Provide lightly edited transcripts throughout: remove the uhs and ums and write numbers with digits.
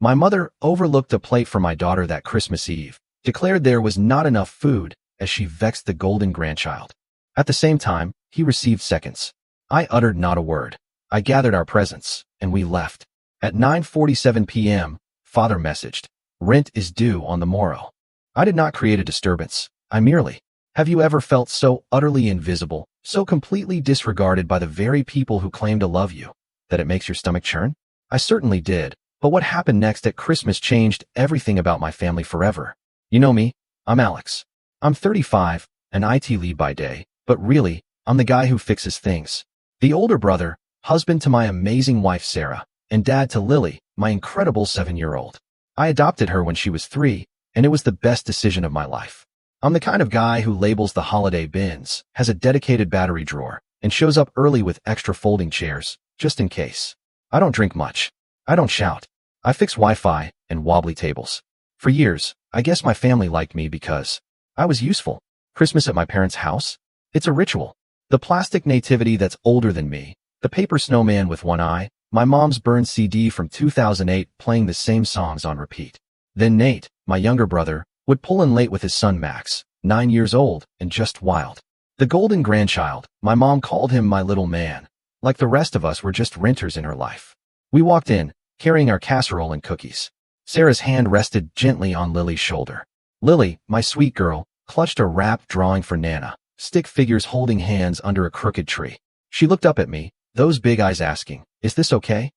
My mother overlooked a plate for my daughter that Christmas Eve, declared there was not enough food as she vexed the golden grandchild. At the same time, he received seconds. I uttered not a word. I gathered our presents, and we left. At 9:47 p.m., Father messaged, "Rent is due on the morrow." I did not create a disturbance. I merely. Have you ever felt so utterly invisible, so completely disregarded by the very people who claim to love you, that it makes your stomach churn? I certainly did, but what happened next at Christmas changed everything about my family forever. You know me, I'm Alex. I'm 35, an IT lead by day, but really, I'm the guy who fixes things. The older brother, husband to my amazing wife Sarah, and dad to Lily, my incredible 7-year-old. I adopted her when she was 3, and it was the best decision of my life. I'm the kind of guy who labels the holiday bins, has a dedicated battery drawer, and shows up early with extra folding chairs, just in case. I don't drink much. I don't shout. I fix Wi-Fi and wobbly tables. For years, I guess my family liked me because I was useful. Christmas at my parents' house? It's a ritual. The plastic nativity that's older than me, the paper snowman with one eye, my mom's burned CD from 2008 playing the same songs on repeat. Then Nate, my younger brother, would pull in late with his son Max, 9 years old and just wild. The golden grandchild, my mom called him my little man. Like the rest of us were just renters in her life. We walked in, carrying our casserole and cookies. Sarah's hand rested gently on Lily's shoulder. Lily, my sweet girl, clutched a wrapped drawing for Nana, stick figures holding hands under a crooked tree. She looked up at me, those big eyes asking, "Is this okay?"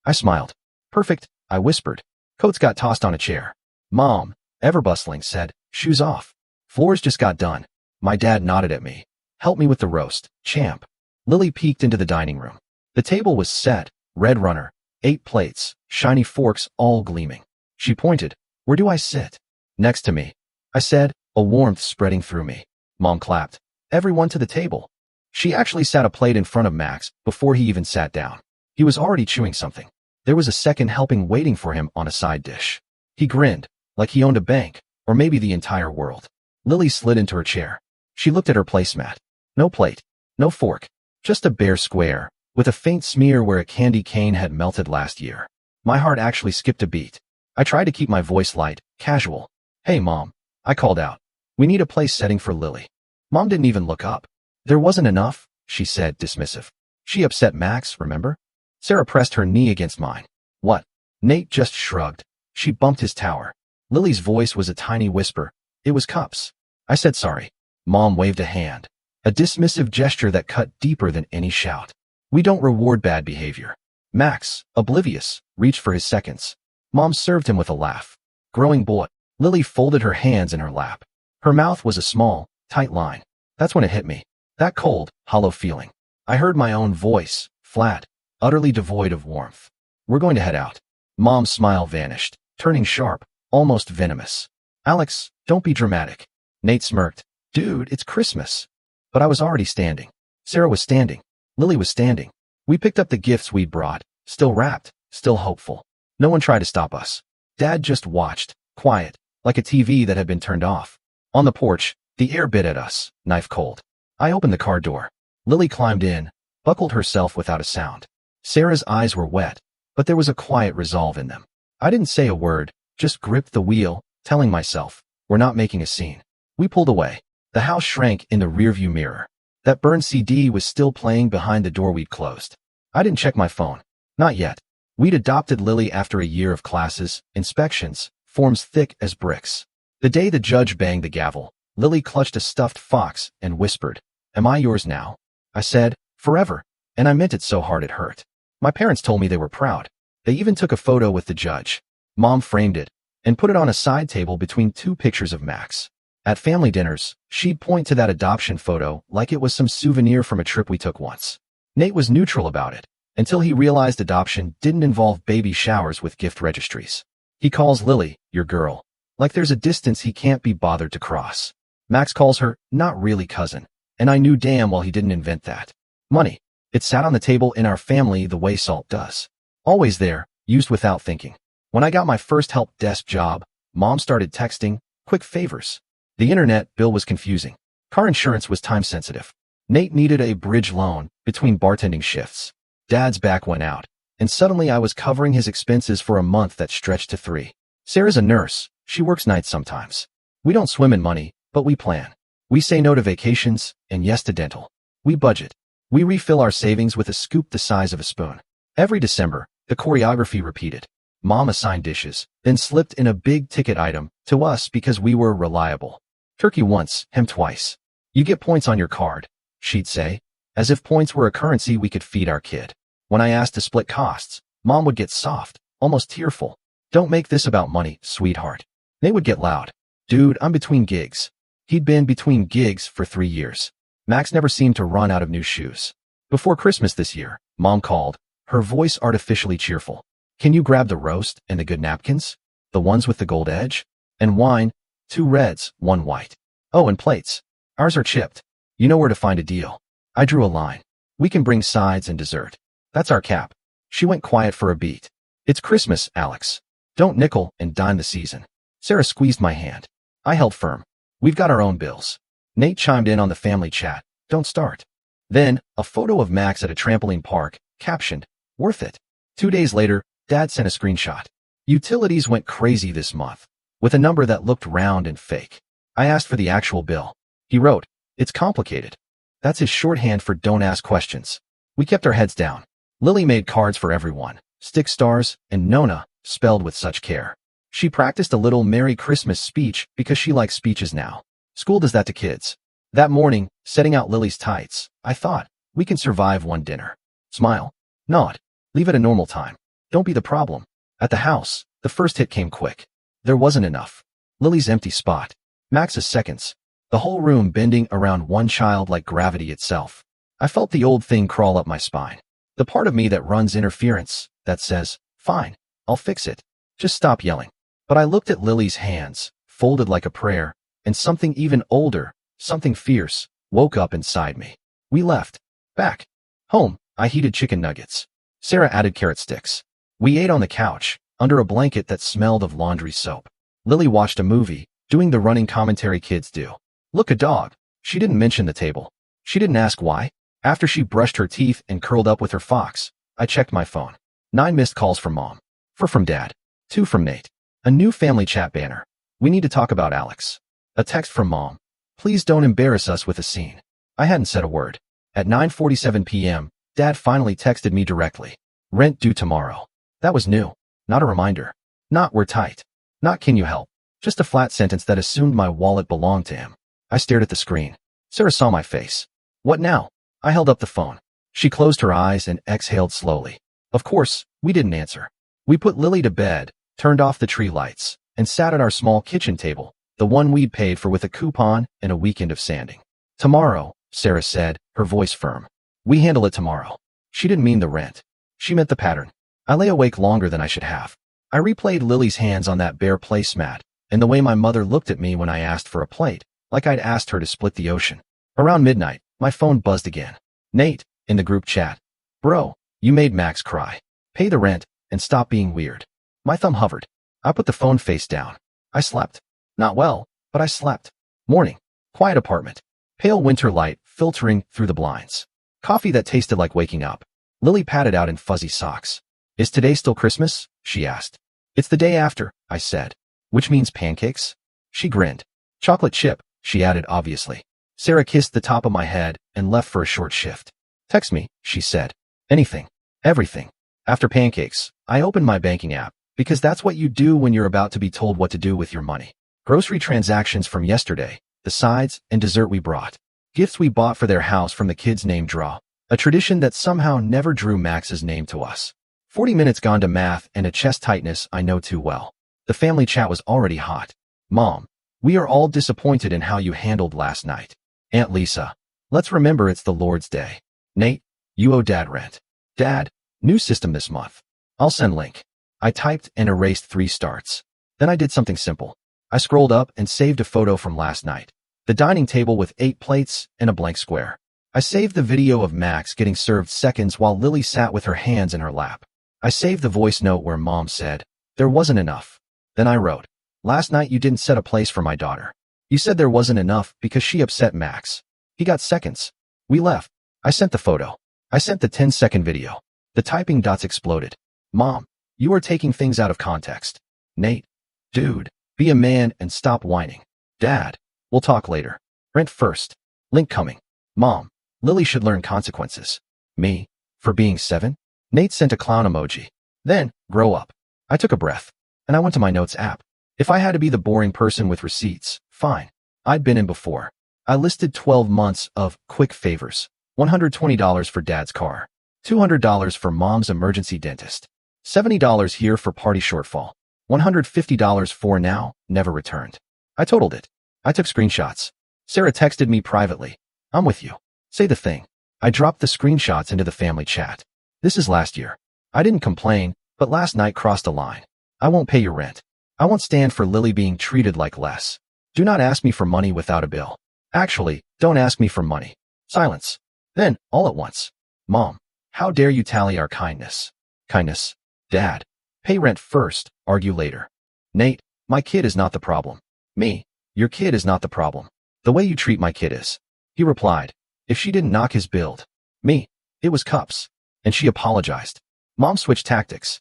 I smiled. "Perfect," I whispered. Coats got tossed on a chair. Mom, ever bustling, said, "Shoes off. Floors just got done." My dad nodded at me. "Help me with the roast, champ." Lily peeked into the dining room. The table was set, red runner, 8 plates, shiny forks all gleaming. She pointed. "Where do I sit?" "Next to me," I said, a warmth spreading through me. Mom clapped. "Everyone to the table." She actually sat a plate in front of Max before he even sat down. He was already chewing something. There was a second helping waiting for him on a side dish. He grinned, like he owned a bank, or maybe the entire world. Lily slid into her chair. She looked at her placemat. No plate, no fork, just a bare square, with a faint smear where a candy cane had melted last year. My heart actually skipped a beat. I tried to keep my voice light, casual. "Hey, Mom," I called out. "We need a place setting for Lily." Mom didn't even look up. "There wasn't enough," she said, dismissive. "She upset Max, remember?" Sarah pressed her knee against mine. "What?" Nate just shrugged. "She bumped his tower." Lily's voice was a tiny whisper. "It was cups." I said sorry. Mom waved a hand. A dismissive gesture that cut deeper than any shout. "We don't reward bad behavior." Max, oblivious, reached for his seconds. Mom served him with a laugh. "Growing boy." Lily folded her hands in her lap. Her mouth was a small, tight line. That's when it hit me. That cold, hollow feeling. I heard my own voice, flat, utterly devoid of warmth. "We're going to head out." Mom's smile vanished, turning sharp, almost venomous. "Alex, don't be dramatic." Nate smirked. "Dude, it's Christmas." But I was already standing. Sarah was standing. Lily was standing. We picked up the gifts we'd brought, still wrapped, still hopeful. No one tried to stop us. Dad just watched, quiet, like a TV that had been turned off. On the porch, the air bit at us, knife cold. I opened the car door. Lily climbed in, buckled herself without a sound. Sarah's eyes were wet, but there was a quiet resolve in them. I didn't say a word, just gripped the wheel, telling myself, we're not making a scene. We pulled away. The house shrank in the rearview mirror. That burned CD was still playing behind the door we'd closed. I didn't check my phone. Not yet. We'd adopted Lily after a year of classes, inspections, forms thick as bricks. The day the judge banged the gavel, Lily clutched a stuffed fox and whispered, "Am I yours now?" I said, "Forever," and I meant it so hard it hurt. My parents told me they were proud. They even took a photo with the judge. Mom framed it and put it on a side table between 2 pictures of Max. At family dinners, she'd point to that adoption photo like it was some souvenir from a trip we took once. Nate was neutral about it, until he realized adoption didn't involve baby showers with gift registries. He calls Lily, your girl, like there's a distance he can't be bothered to cross. Max calls her, not really cousin, and I knew damn well he didn't invent that. Money. It sat on the table in our family the way salt does. Always there, used without thinking. When I got my first help desk job, Mom started texting, quick favors. The internet bill was confusing. Car insurance was time sensitive. Nate needed a bridge loan between bartending shifts. Dad's back went out, and suddenly I was covering his expenses for a month that stretched to 3. Sarah's a nurse. She works nights sometimes. We don't swim in money, but we plan. We say no to vacations and yes to dental. We budget. We refill our savings with a scoop the size of a spoon. Every December, the choreography repeated. Mom assigned dishes, then slipped in a big-ticket item to us because we were reliable. Turkey once, ham twice. You get points on your card, she'd say, as if points were a currency we could feed our kid. When I asked to split costs, Mom would get soft, almost tearful. Don't make this about money, sweetheart. They would get loud. Dude, I'm between gigs. He'd been between gigs for 3 years. Max never seemed to run out of new shoes. Before Christmas this year, Mom called, her voice artificially cheerful. Can you grab the roast and the good napkins? The ones with the gold edge? And wine? 2 reds, 1 white. Oh, and plates. Ours are chipped. You know where to find a deal. I drew a line. We can bring sides and dessert. That's our cap. She went quiet for a beat. It's Christmas, Alex. Don't nickel and dime the season. Sarah squeezed my hand. I held firm. We've got our own bills. Nate chimed in on the family chat. Don't start. Then, a photo of Max at a trampoline park, captioned, worth it. 2 days later, Dad sent a screenshot. Utilities went crazy this month, with a number that looked round and fake. I asked for the actual bill. He wrote, it's complicated. That's his shorthand for don't ask questions. We kept our heads down. Lily made cards for everyone, stick stars, and Nona, spelled with such care. She practiced a little Merry Christmas speech because she likes speeches now. School does that to kids. That morning, setting out Lily's tights, I thought, we can survive one dinner. Smile. Nod. Leave it a normal time. Don't be the problem. At the house, the first hit came quick. There wasn't enough. Lily's empty spot. Max's seconds. The whole room bending around one child like gravity itself. I felt the old thing crawl up my spine. The part of me that runs interference, that says, fine, I'll fix it. Just stop yelling. But I looked at Lily's hands, folded like a prayer, and something even older, something fierce, woke up inside me. We left. Back. Home. I heated chicken nuggets. Sarah added carrot sticks. We ate on the couch, under a blanket that smelled of laundry soap. Lily watched a movie, doing the running commentary kids do. Look, a dog. She didn't mention the table. She didn't ask why. After she brushed her teeth and curled up with her fox, I checked my phone. 9 missed calls from Mom. 4 from Dad. 2 from Nate. A new family chat banner. We need to talk about Alex. A text from Mom. Please don't embarrass us with a scene. I hadn't said a word. At 9:47 p.m., Dad finally texted me directly. Rent due tomorrow. That was new. Not a reminder. Not we're tight. Not can you help. Just a flat sentence that assumed my wallet belonged to him. I stared at the screen. Sarah saw my face. What now? I held up the phone. She closed her eyes and exhaled slowly. Of course, we didn't answer. We put Lily to bed, turned off the tree lights, and sat at our small kitchen table, the one we'd paid for with a coupon and a weekend of sanding. Tomorrow, Sarah said, her voice firm. We handle it tomorrow. She didn't mean the rent. She meant the pattern. I lay awake longer than I should have. I replayed Lily's hands on that bare placemat, and the way my mother looked at me when I asked for a plate, like I'd asked her to split the ocean. Around midnight, my phone buzzed again. Nate, in the group chat. Bro, you made Max cry. Pay the rent, and stop being weird. My thumb hovered. I put the phone face down. I slept. Not well, but I slept. Morning. Quiet apartment. Pale winter light filtering through the blinds. Coffee that tasted like waking up. Lily patted out in fuzzy socks. Is today still Christmas? She asked. It's the day after, I said. Which means pancakes? She grinned. Chocolate chip, she added obviously. Sarah kissed the top of my head and left for a short shift. Text me, she said. Anything. Everything. After pancakes, I opened my banking app, because that's what you do when you're about to be told what to do with your money. Grocery transactions from yesterday, the sides and dessert we brought. Gifts we bought for their house from the kids' name draw. A tradition that somehow never drew Max's name to us. 40 minutes gone to math and a chest tightness I know too well. The family chat was already hot. Mom, we are all disappointed in how you handled last night. Aunt Lisa, let's remember it's the Lord's Day. Nate, you owe Dad rent. Dad, new system this month. I'll send link. I typed and erased 3 starts. Then I did something simple. I scrolled up and saved a photo from last night. The dining table with 8 plates and a blank square. I saved the video of Max getting served seconds while Lily sat with her hands in her lap. I saved the voice note where Mom said, there wasn't enough. Then I wrote, last night you didn't set a place for my daughter. You said there wasn't enough because she upset Max. He got seconds. We left. I sent the photo. I sent the 10-second video. The typing dots exploded. Mom, you are taking things out of context. Nate, dude, be a man and stop whining. Dad, we'll talk later. Rent first. Link coming. Mom, Lily should learn consequences. Me, for being 7? Nate sent a clown emoji. Then, grow up. I took a breath, and I went to my notes app. If I had to be the boring person with receipts, fine. I'd been in before. I listed 12 months of quick favors. $120 for dad's car. $200 for mom's emergency dentist. $70 here for party shortfall. $150 for now, never returned. I totaled it. I took screenshots. Sarah texted me privately. I'm with you. Say the thing. I dropped the screenshots into the family chat. This is last year. I didn't complain, but last night crossed a line. I won't pay your rent. I won't stand for Lily being treated like less. Do not ask me for money without a bill. Actually, don't ask me for money. Silence. Then, all at once. Mom, how dare you tally our kindness? Kindness. Dad, pay rent first, argue later. Nate, my kid is not the problem. Me, your kid is not the problem. The way you treat my kid is. He replied, if she didn't knock his build. Me, it was cups. And she apologized. Mom switched tactics.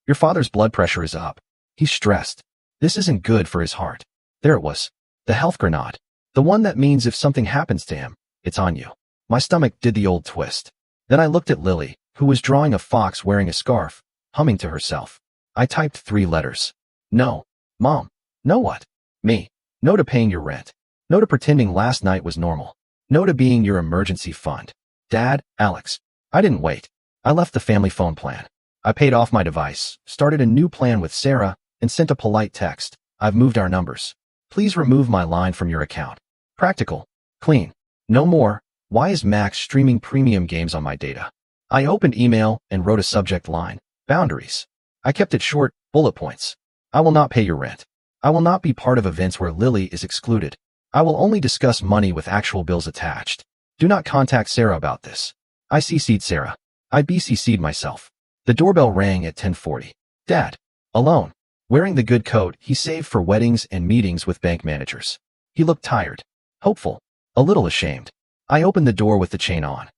Your father's blood pressure is up. He's stressed. This isn't good for his heart. There it was. The health grenade. The one that means if something happens to him, it's on you. My stomach did the old twist. Then I looked at Lily, who was drawing a fox wearing a scarf, humming to herself. I typed 3 letters. No. Mom. No what? Me. No to paying your rent. No to pretending last night was normal. No to being your emergency fund. Dad, Alex. I didn't wait. I left the family phone plan. I paid off my device, started a new plan with Sarah, and sent a polite text. I've moved our numbers. Please remove my line from your account. Practical. Clean. No more. Why is Max streaming premium games on my data? I opened email and wrote a subject line. Boundaries. I kept it short, bullet points. I will not pay your rent. I will not be part of events where Lily is excluded. I will only discuss money with actual bills attached. Do not contact Sarah about this. I CC'd Sarah. I BCC'd myself. The doorbell rang at 10:40. Dad. Alone. Wearing the good coat he saved for weddings and meetings with bank managers. He looked tired. Hopeful. A little ashamed. I opened the door with the chain on.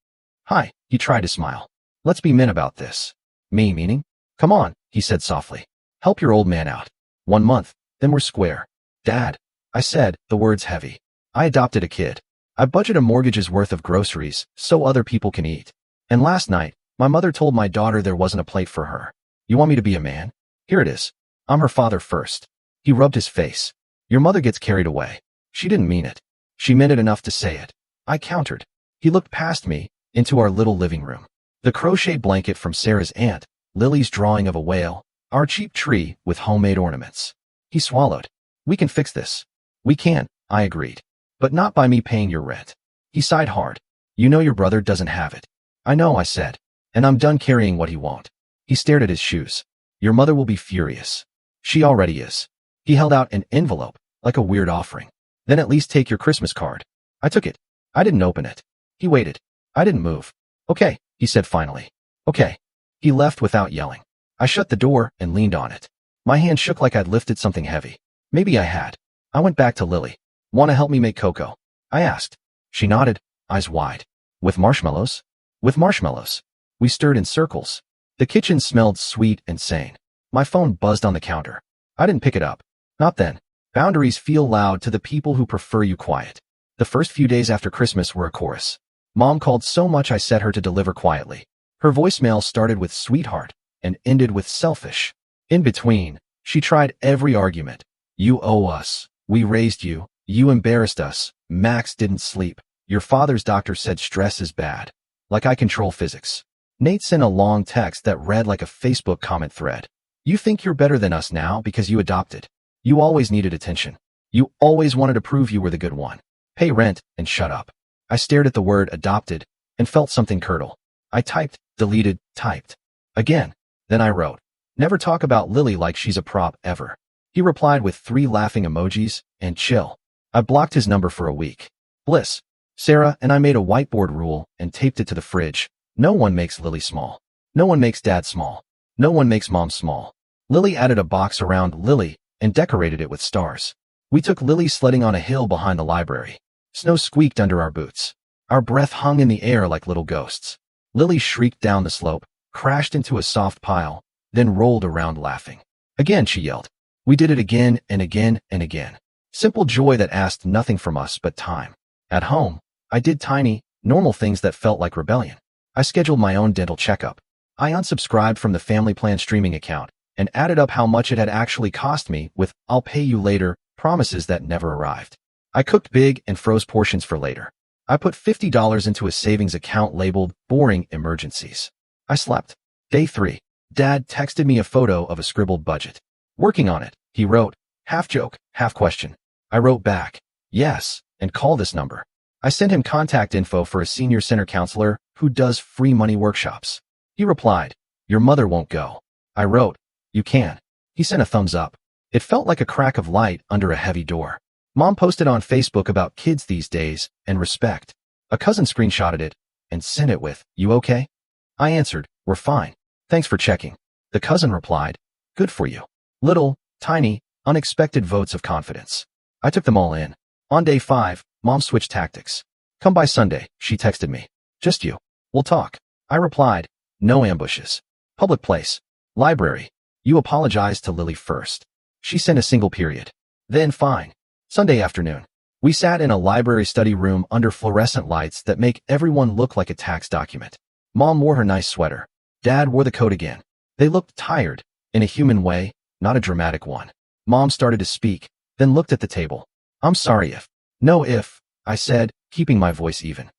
Hi, he tried to smile. Let's be men about this. Me meaning? Come on, he said softly. Help your old man out. 1 month, then we're square. Dad. I said, the words heavy. I adopted a kid. I budget a mortgage's worth of groceries so other people can eat. And last night, my mother told my daughter there wasn't a plate for her. You want me to be a man? Here it is. I'm her father first. He rubbed his face. Your mother gets carried away. She didn't mean it. She meant it enough to say it. I countered. He looked past me, into our little living room. The crochet blanket from Sarah's aunt, Lily's drawing of a whale, our cheap tree with homemade ornaments. He swallowed. We can fix this. We can, I agreed. But not by me paying your rent. He sighed hard. You know your brother doesn't have it. I know, I said. And I'm done carrying what he won't. He stared at his shoes. Your mother will be furious. She already is. He held out an envelope, like a weird offering. Then at least take your Christmas card. I took it. I didn't open it. He waited. I didn't move. Okay, he said finally. Okay. He left without yelling. I shut the door and leaned on it. My hand shook like I'd lifted something heavy. Maybe I had. I went back to Lily. Want to help me make cocoa? I asked. She nodded, eyes wide. With marshmallows? With marshmallows. We stirred in circles. The kitchen smelled sweet and sane. My phone buzzed on the counter. I didn't pick it up. Not then. Boundaries feel loud to the people who prefer you quiet. The first few days after Christmas were a chorus. Mom called so much I set her to deliver quietly. Her voicemail started with sweetheart and ended with selfish. In between, she tried every argument. You owe us. We raised you. You embarrassed us. Max didn't sleep. Your father's doctor said stress is bad. Like I control physics. Nate sent a long text that read like a Facebook comment thread. You think you're better than us now because you adopted. You always needed attention. You always wanted to prove you were the good one. Pay rent and shut up. I stared at the word adopted and felt something curdle. I typed, deleted, typed. Again. Then I wrote. Never talk about Lily like she's a prop ever. He replied with 3 laughing emojis and chill. I blocked his number for a week. Bliss. Sarah and I made a whiteboard rule and taped it to the fridge. No one makes Lily small. No one makes dad small. No one makes mom small. Lily added a box around Lily and decorated it with stars. We took Lily sledding on a hill behind the library. Snow squeaked under our boots. Our breath hung in the air like little ghosts. Lily shrieked down the slope, crashed into a soft pile, then rolled around laughing. Again, she yelled. We did it again and again and again. Simple joy that asked nothing from us but time. At home, I did tiny, normal things that felt like rebellion. I scheduled my own dental checkup. I unsubscribed from the family plan streaming account and added up how much it had actually cost me with "I'll pay you later" promises that never arrived. I cooked big and froze portions for later. I put $50 into a savings account labeled boring emergencies. I slept. Day 3. Dad texted me a photo of a scribbled budget. Working on it, he wrote, half joke, half question. I wrote back, yes, and call this number. I sent him contact info for a senior center counselor who does free money workshops. He replied, your mother won't go. I wrote, you can. He sent a thumbs up. It felt like a crack of light under a heavy door. Mom posted on Facebook about kids these days and respect. A cousin screenshotted it and sent it with, you okay? I answered, we're fine. Thanks for checking. The cousin replied, good for you. Little, tiny, unexpected votes of confidence. I took them all in. On day 5, Mom switched tactics. Come by Sunday, she texted me. Just you. We'll talk. I replied, no ambushes. Public place. Library. You apologized to Lily first. She sent a single period. Then fine. Sunday afternoon. We sat in a library study room under fluorescent lights that make everyone look like a tax document. Mom wore her nice sweater. Dad wore the coat again. They looked tired, in a human way, not a dramatic one. Mom started to speak, then looked at the table. I'm sorry if. No if, I said, keeping my voice even.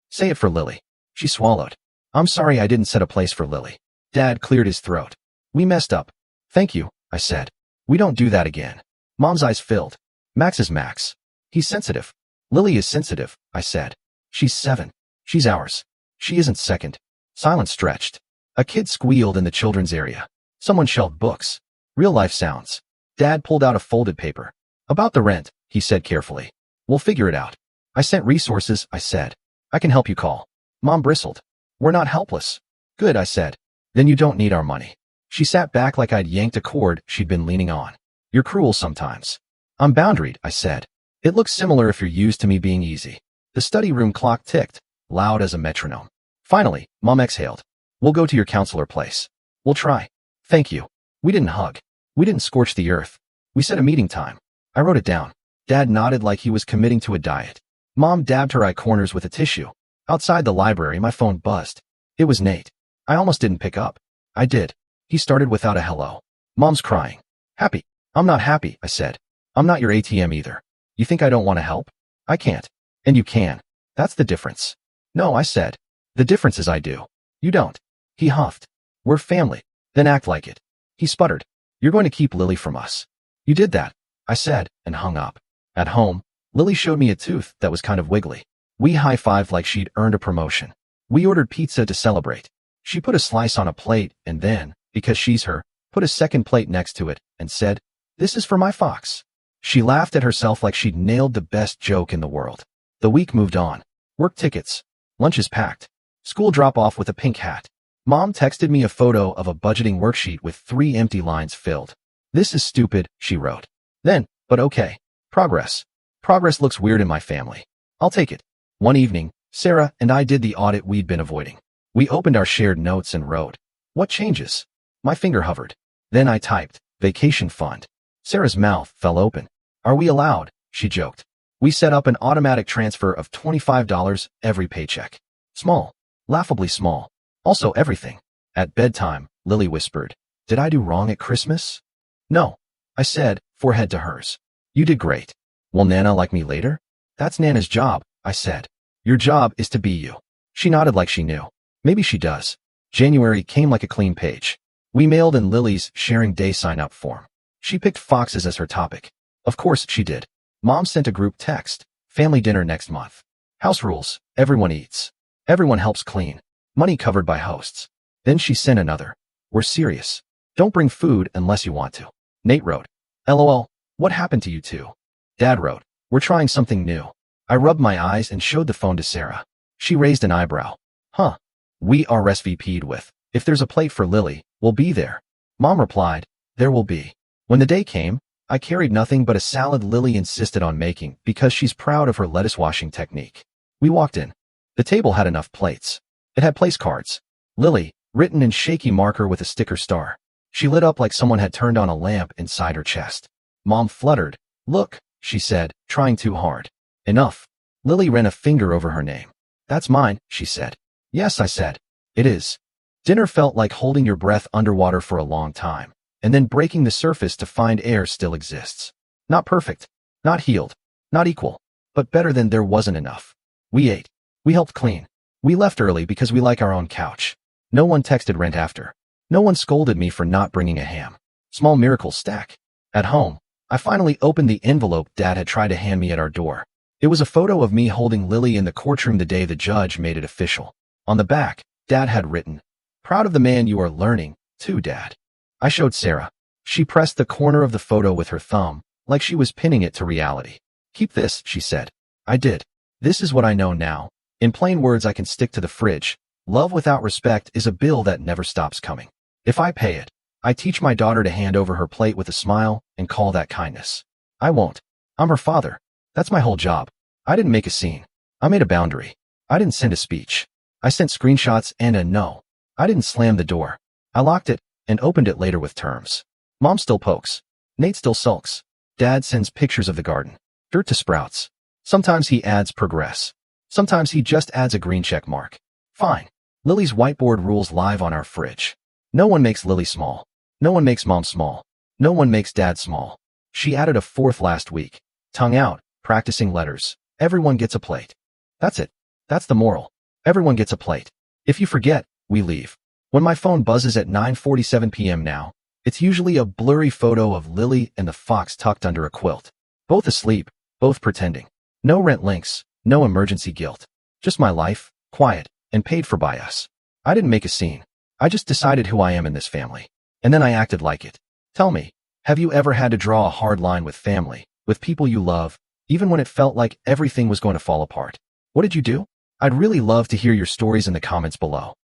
Say it for Lily. She swallowed. I'm sorry I didn't set a place for Lily. Dad cleared his throat. We messed up. Thank you, I said. We don't do that again. Mom's eyes filled. Max is Max. He's sensitive. Lily is sensitive, I said. She's 7. She's ours. She isn't second. Silence stretched. A kid squealed in the children's area. Someone shelved books. Real life sounds. Dad pulled out a folded paper. About the rent, he said carefully. We'll figure it out. I sent resources, I said. I can help you call. Mom bristled. We're not helpless. Good, I said. Then you don't need our money. She sat back like I'd yanked a cord she'd been leaning on. You're cruel sometimes. I'm boundaried, I said. It looks similar if you're used to me being easy. The study room clock ticked, loud as a metronome. Finally, Mom exhaled. We'll go to your counselor place. We'll try. Thank you. We didn't hug. We didn't scorch the earth. We set a meeting time. I wrote it down. Dad nodded like he was committing to a diet. Mom dabbed her eye corners with a tissue. Outside the library, my phone buzzed. It was Nate. I almost didn't pick up. I did. He started without a hello. Mom's crying. Happy. I'm not happy, I said. I'm not your ATM either. You think I don't want to help? I can't. And you can. That's the difference. No, I said. The difference is I do. You don't. He huffed. We're family. Then act like it. He sputtered. You're going to keep Lily from us. You did that, I said, and hung up. At home, Lily showed me a tooth that was kind of wiggly. We high-fived like she'd earned a promotion. We ordered pizza to celebrate. She put a slice on a plate and then, because she's her, put a second plate next to it and said, this is for my fox. She laughed at herself like she'd nailed the best joke in the world. The week moved on. Work tickets. Lunches packed. School drop-off with a pink hat. Mom texted me a photo of a budgeting worksheet with 3 empty lines filled. This is stupid, she wrote. Then, but okay. Progress. Progress looks weird in my family. I'll take it. One evening, Sarah and I did the audit we'd been avoiding. We opened our shared notes and wrote, what changes? My finger hovered. Then I typed, vacation fund. Sarah's mouth fell open. Are we allowed? She joked. We set up an automatic transfer of $25 every paycheck. Small. Laughably small. Also everything. At bedtime, Lily whispered, did I do wrong at Christmas? No. I said, forehead to hers. You did great. Will Nana like me later? That's Nana's job, I said. Your job is to be you. She nodded like she knew. Maybe she does. January came like a clean page. We mailed in Lily's sharing day sign-up form. She picked foxes as her topic. Of course she did. Mom sent a group text. Family dinner next month. House rules. Everyone eats. Everyone helps clean. Money covered by hosts. Then she sent another. We're serious. Don't bring food unless you want to. Nate wrote. LOL. What happened to you two? Dad wrote. We're trying something new. I rubbed my eyes and showed the phone to Sarah. She raised an eyebrow. Huh. We RSVP'd with. If there's a plate for Lily, we'll be there. Mom replied. There will be. When the day came, I carried nothing but a salad Lily insisted on making because she's proud of her lettuce washing technique. We walked in. The table had enough plates. It had place cards. Lily, written in shaky marker with a sticker star. She lit up like someone had turned on a lamp inside her chest. Mom fluttered. Look, she said, trying too hard. Enough. Lily ran a finger over her name. That's mine, she said. Yes, I said. It is. Dinner felt like holding your breath underwater for a long time, and then breaking the surface to find air still exists. Not perfect, not healed, not equal, but better than there wasn't enough. We ate. We helped clean. We left early because we like our own couch. No one texted rent after. No one scolded me for not bringing a ham. Small miracles stack. At home, I finally opened the envelope Dad had tried to hand me at our door. It was a photo of me holding Lily in the courtroom the day the judge made it official. On the back, Dad had written, "Proud of the man you are learning, too, Dad." I showed Sarah. She pressed the corner of the photo with her thumb, like she was pinning it to reality. Keep this, she said. I did. This is what I know now. In plain words I can stick to the fridge. Love without respect is a bill that never stops coming. If I pay it, I teach my daughter to hand over her plate with a smile and call that kindness. I won't. I'm her father. That's my whole job. I didn't make a scene. I made a boundary. I didn't send a speech. I sent screenshots and a no. I didn't slam the door. I locked it and opened it later with terms. Mom still pokes. Nate still sulks. Dad sends pictures of the garden. Dirt to sprouts. Sometimes he adds progress. Sometimes he just adds a green check mark. Fine. Lily's whiteboard rules live on our fridge. No one makes Lily small. No one makes Mom small. No one makes Dad small. She added a fourth last week. Tongue out, practicing letters. Everyone gets a plate. That's it. That's the moral. Everyone gets a plate. If you forget, we leave. When my phone buzzes at 9:47 p.m. now, it's usually a blurry photo of Lily and the fox tucked under a quilt. Both asleep, both pretending. No rent links, no emergency guilt. Just my life, quiet, and paid for by us. I didn't make a scene. I just decided who I am in this family. And then I acted like it. Tell me, have you ever had to draw a hard line with family, with people you love, even when it felt like everything was going to fall apart? What did you do? I'd really love to hear your stories in the comments below.